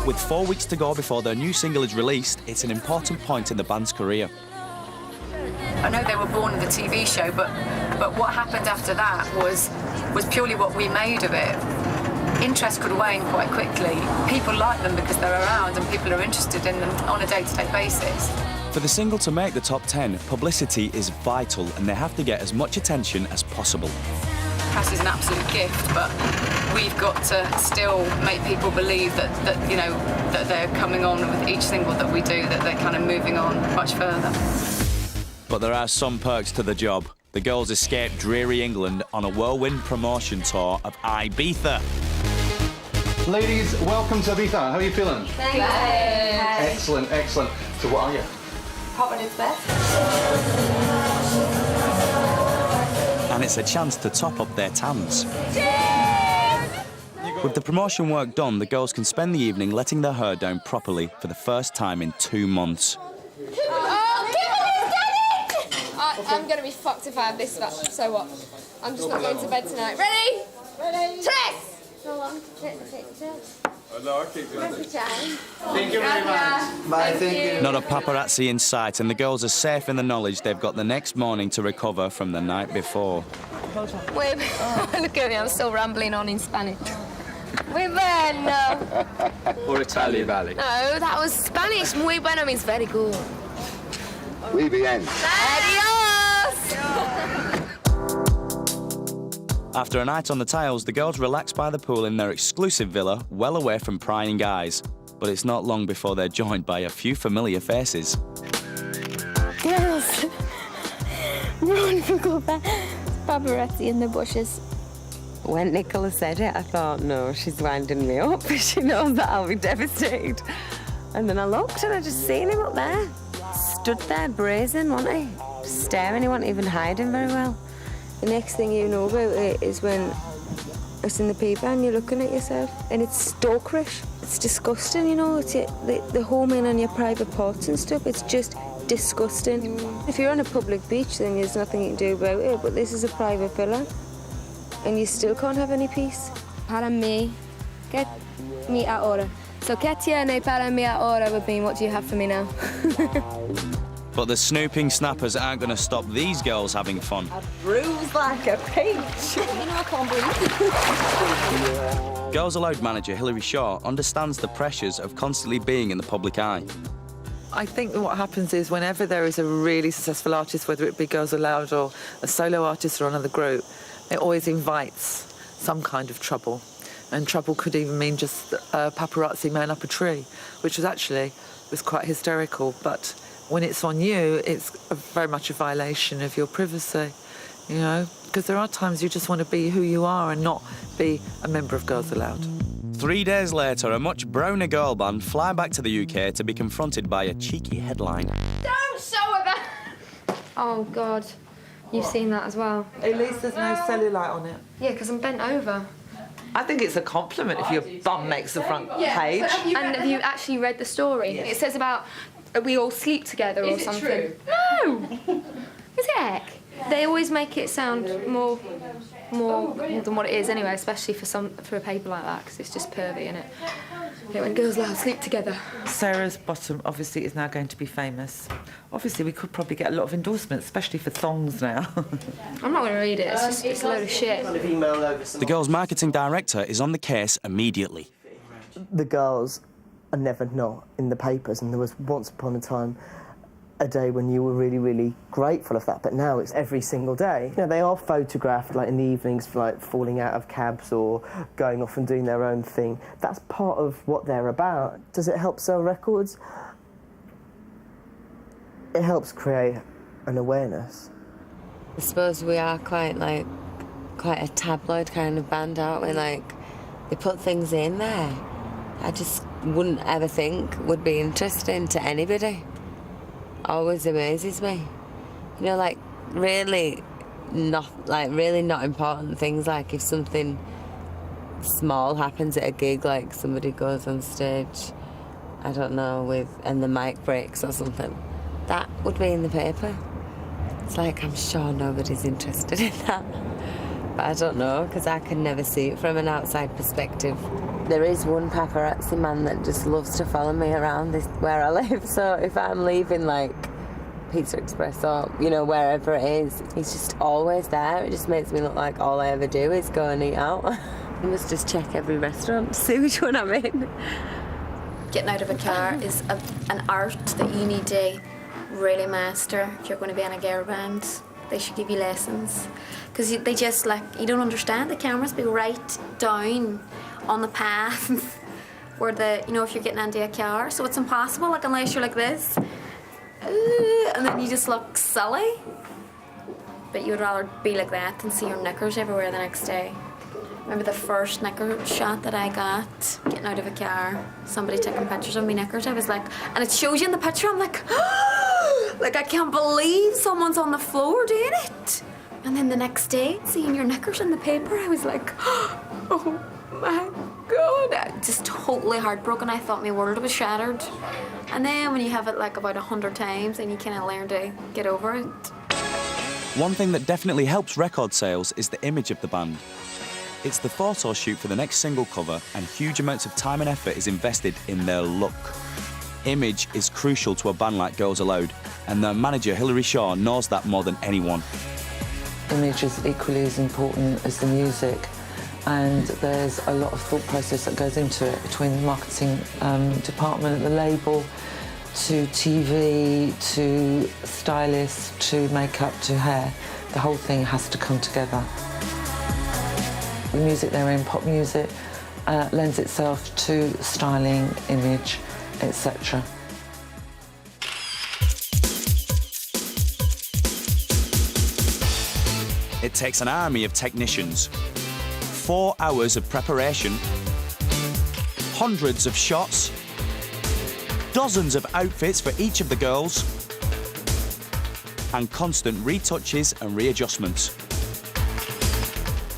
With 4 weeks to go before their new single is released, it's an important point in the band's career. I know they were born with a TV show, but what happened after that was purely what we made of it. Interest could wane quite quickly. People like them because they're around and people are interested in them on a day-to-day basis. For the single to make the top 10, publicity is vital and they have to get as much attention as possible. Press is an absolute gift, but we've got to still make people believe that you know, that they're coming on with each single that we do, that they're kind of moving on much further. But there are some perks to the job. The girls escaped dreary England on a whirlwind promotion tour of Ibiza. Ladies, welcome to Ibiza. How are you feeling? Thanks. Excellent, excellent. So what are you? Popping its best. And it's a chance to top up their tans. With the promotion work done, the girls can spend the evening letting their hair down properly for the first time in 2 months. I'm going to be fucked if I have this, so what? I'm just not going to bed tonight. Ready? Ready. Tess! Hold on. No, I keep doing it. Thank you very much. Bye, thank you. Not a paparazzi in sight, and the girls are safe in the knowledge they've got the next morning to recover from the night before. Wait, look at me, I'm still rambling on in Spanish. Muy bueno. Or Italian Valley. No, that was Spanish. Muy bueno means very good. Muy bien. Adios! After a night on the tiles, the girls relax by the pool in their exclusive villa, well away from prying eyes. But it's not long before they're joined by a few familiar faces. Girls, run for cover. Paparazzi in the bushes. When Nicola said it, I thought, no, she's winding me up. She knows that I'll be devastated. And then I looked and I just seen him up there. Stood there brazen, wasn't he? Just staring, he wasn't even hiding very well. The next thing you know about it is when it's in the paper and you're looking at yourself and it's stalkerish. It's disgusting, you know, it's the homing on your private parts and stuff. It's just disgusting. If you're on a public beach, then there's nothing you can do about it, but this is a private villa and you still can't have any peace. Para mí, get me ahora. So, ¿qué tiene para mí ahora would mean, what do you have for me now? But the snooping snappers aren't going to stop these girls having fun. Bruised like a peach. You know I can't breathe. Girls Aloud manager Hilary Shaw understands the pressures of constantly being in the public eye. I think what happens is whenever there is a really successful artist, whether it be Girls Aloud or a solo artist or another group, it always invites some kind of trouble. And trouble could even mean just a paparazzi man up a tree, which was quite hysterical. But when it's on you, it's very much a violation of your privacy, you know, because there are times you just want to be who you are and not be a member of Girls Aloud. 3 days later, a much browner girl band fly back to the UK to be confronted by a cheeky headline. Don't show her that! Oh, God. You've seen that as well. At least there's no cellulite on it. Yeah, because I'm bent over. I think it's a compliment if your bum makes the front page. And have you actually read the story? Yes. It says about we all sleep together or something. True? No! Is it heck? They always make it sound more than what it is anyway, especially for a paper like that, because it's just pervy, isn't it? Yeah, when Girls Aloud sleep together. Sarah's bottom obviously is now going to be famous. Obviously, we could probably get a lot of endorsements, especially for thongs now. I'm not going to read it. It's a load of shit. The girls' marketing director is on the case immediately. The girls are never not in the papers, and there was once upon a time a day when you were really, really grateful of that, but now it's every single day. You know, they are photographed like in the evenings, like falling out of cabs or going off and doing their own thing. That's part of what they're about. Does it help sell records? It helps create an awareness. I suppose we are quite a tabloid kind of band, aren't we? Like, they put things in there I just wouldn't ever think would be interesting to anybody. Always amazes me. You know, like really not important things, like if something small happens at a gig, like somebody goes on stage, I don't know, and the mic breaks or something, that would be in the paper. It's like, I'm sure nobody's interested in that. But I don't know, because I can never see it from an outside perspective. There is one paparazzi man that just loves to follow me around where I live. So if I'm leaving, like, Pizza Express or, you know, wherever it is, he's just always there. It just makes me look like all I ever do is go and eat out. I must just check every restaurant to see which one I'm in. Getting out of a car is an art that you need to really master if you're going to be in a girl band. They should give you lessons. Because they just, like, you don't understand. The cameras be right down on the path where you know, if you're getting into a car. So it's impossible, like, unless you're like this. And then you just look silly. But you would rather be like that than see your knickers everywhere the next day. Remember the first knicker shot that I got, getting out of a car, somebody taking pictures of me knickers. I was like, and it shows you in the picture, I'm like, like, I can't believe someone's on the floor doing it. And then the next day, seeing your knickers in the paper, I was like, oh my God. Just totally heartbroken. I thought my world was shattered. And then when you have it like about 100 times, then you kind of learn to get over it. One thing that definitely helps record sales is the image of the band. It's the photo shoot for the next single cover, and huge amounts of time and effort is invested in their look. Image is crucial to a band like Girls Aloud, and their manager Hilary Shaw knows that more than anyone. Image is equally as important as the music, and there's a lot of thought process that goes into it between the marketing department at the label, to TV, to stylists, to makeup, to hair. The whole thing has to come together. The music they're in, pop music, lends itself to styling, image, etc. It takes an army of technicians, 4 hours of preparation, hundreds of shots, dozens of outfits for each of the girls, and constant retouches and readjustments.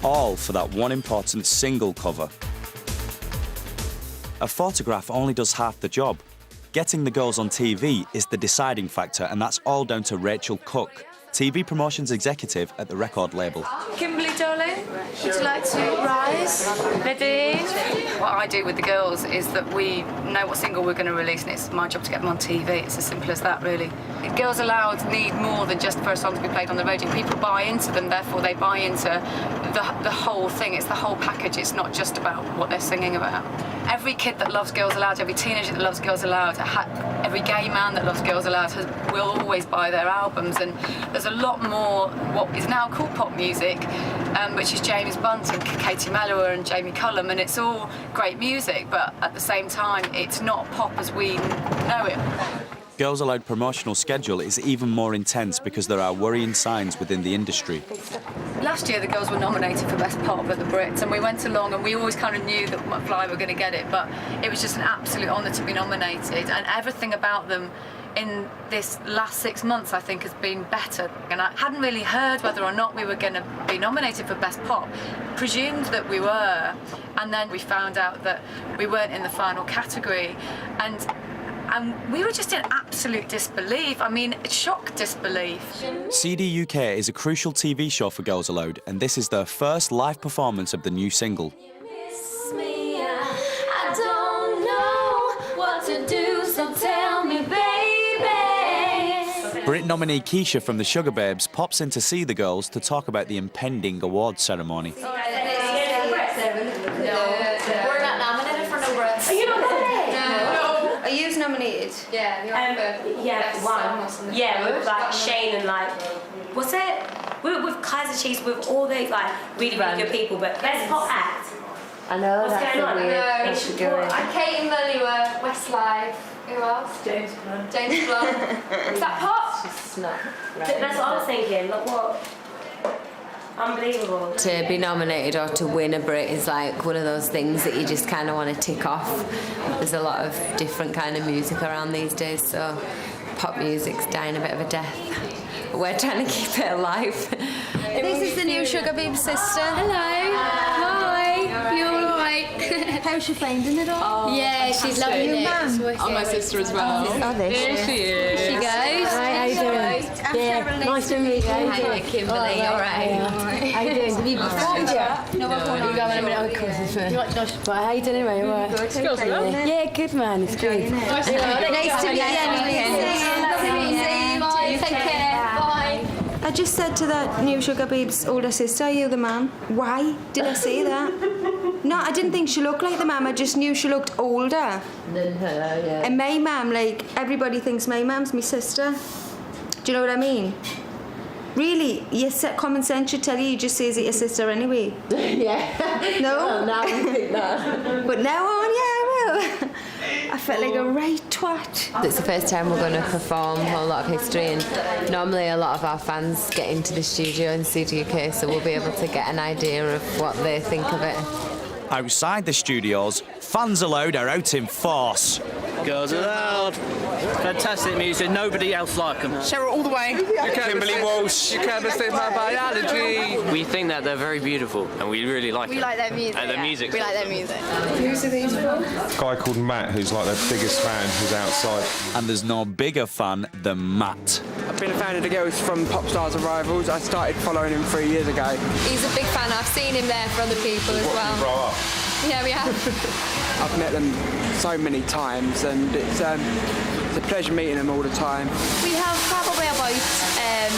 All for that one important single cover. A photograph only does half the job. Getting the girls on TV is the deciding factor, and that's all down to Rachel Cook, TV promotions executive at the record label. Kimberly, darling, would you like to rise? Ready? What I do with the girls is that we know what single we're going to release, and it's my job to get them on TV. It's as simple as that, really. Girls Aloud need more than just for a song to be played on the radio. People buy into them, therefore they buy into the whole thing. It's the whole package. It's not just about what they're singing about. Every kid that loves Girls Aloud, every teenager that loves Girls Aloud, every gay man that loves Girls Aloud will always buy their albums. And there's a lot more what is now called pop music, which is James Blunt and Katie Melua and Jamie Cullum, and it's all great music, but at the same time, it's not pop as we know it. Girls Aloud promotional schedule is even more intense because there are worrying signs within the industry. Last year, the girls were nominated for Best Pop at the Brits, and we went along and we always kind of knew that McFly were going to get it, but it was just an absolute honour to be nominated, and everything about them in this last 6 months, I think, has been better. And I hadn't really heard whether or not we were going to be nominated for Best Pop. Presumed that we were, and then we found out that we weren't in the final category, and we were just in absolute disbelief. I mean, shocked disbelief. CD UK is a crucial TV show for Girls Aloud, and this is their first live performance of the new single. I don't know what to do, so tell me, baby. Brit nominee Keisha from the Sugar Babes pops in to see the girls to talk about the impending awards ceremony. We're not nominated for no Brits. Are you nominated? No. Are you nominated? Yeah, one. Yeah, with like Shane and like, what's it? With Kaiser Chiefs, with all those like really good people, but Best Pop Act. I know, What's that's going on? a weird category. Kate and Melua, Westlife. Who else? James Blunt. James Blunt. Is that pop? It's not right. That's what I was thinking. Like what? Unbelievable. To be nominated or to win a Brit is like one of those things that you just kind of want to tick off. There's a lot of different kind of music around these days, so pop music's dying a bit of a death. But we're trying to keep it alive. This is the new Sugar Babe sister. Hello. Hi. You all right? How's she finding it all? Yeah, she's loving it. Mum. I'm my sister as well. Oh, there There she is. She goes. Hi, how you doing? I'm Cheryl. Nice to meet you. Hi, Kimberly. All right. How you doing? Have you performed yet? No, we're going You're going a minute, of course. But how you doing anyway? All right. Yeah, good man. It's good. Nice to meet you. Take care. Bye. I just said to that new Sugar Babe's older sister, "Are you the man?" Why did I say that? No, I didn't think she looked like the mum. I just knew she looked older. Than her, yeah. And my mum, like, everybody thinks my mum's my sister. Do you know what I mean? Really, your common sense should tell you just says it your sister anyway. Yeah. No? Well, now you think that. But now on, yeah, I will. I felt like a right twat. It's the first time we're going to perform a whole lot of history, and normally a lot of our fans get into the studio in CDUK, so we'll be able to get an idea of what they think of it. Outside the studios, fans Aloud are out in force. Girls Aloud. Fantastic music, nobody else like them. Cheryl all the way. Kimberly Walsh. You can't mistake my biology. We think that they're very beautiful and we really like We it. like their music. And their music. We like their music. Who's are these from? A guy called Matt, who's like their biggest fan, who's outside. And there's no bigger fan than Matt. I've been a fan of the girls from Pop Stars Arrivals. I started following him 3 years ago. He's a big fan. I've seen him there for other people as well. Grow up. Yeah, we have. I've met them so many times, and it's a pleasure meeting them all the time. We have probably about 10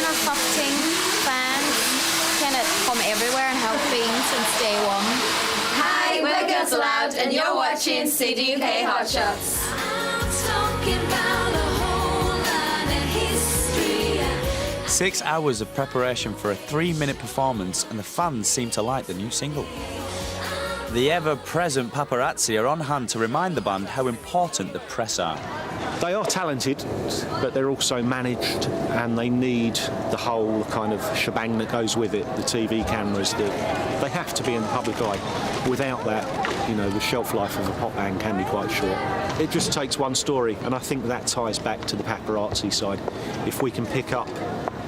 or 15 fans kind of come everywhere and have been since day one. Hi, we're Girls Aloud, and you're watching CDUK Hot Shots. 6 hours of preparation for a 3-minute performance, and the fans seem to like the new single. The ever-present paparazzi are on hand to remind the band how important the press are. They are talented, but they're also managed, and they need the whole kind of shebang that goes with it, the TV cameras. They have to be in the public eye. Without that, you know, the shelf life of a pop band can be quite short. It just takes one story, and I think that ties back to the paparazzi side. If we can pick up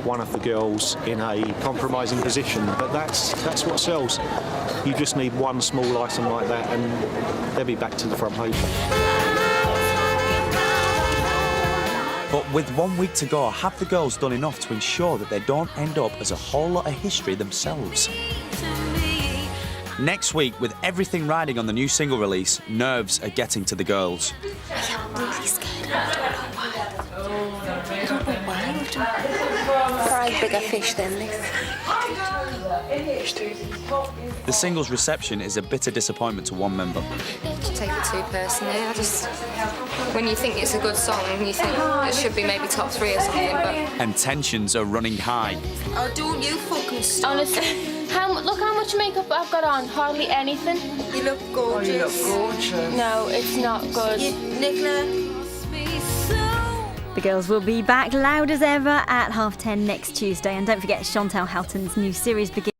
one of the girls in a compromising position, but that's what sells. You just need one small item like that and they'll be back to the front page. But with 1 week to go, have the girls done enough to ensure that they don't end up as a whole lot of history themselves? Next week, with everything riding on the new single release, nerves are getting to the girls. I'm really scared. I don't know why. Fry bigger fish than this. The single's reception is a bitter disappointment to one member. Take it too personally. When you think it's a good song, you think it should be maybe top 3 or something, but... And tensions are running high. Oh, don't you fucking stop. Honestly, look how much makeup I've got on. Hardly anything. You look gorgeous. Oh, you look gorgeous. No, it's not good. Nicola. The girls will be back loud as ever at 10:30 next Tuesday. And don't forget, Chantal Houghton's new series begins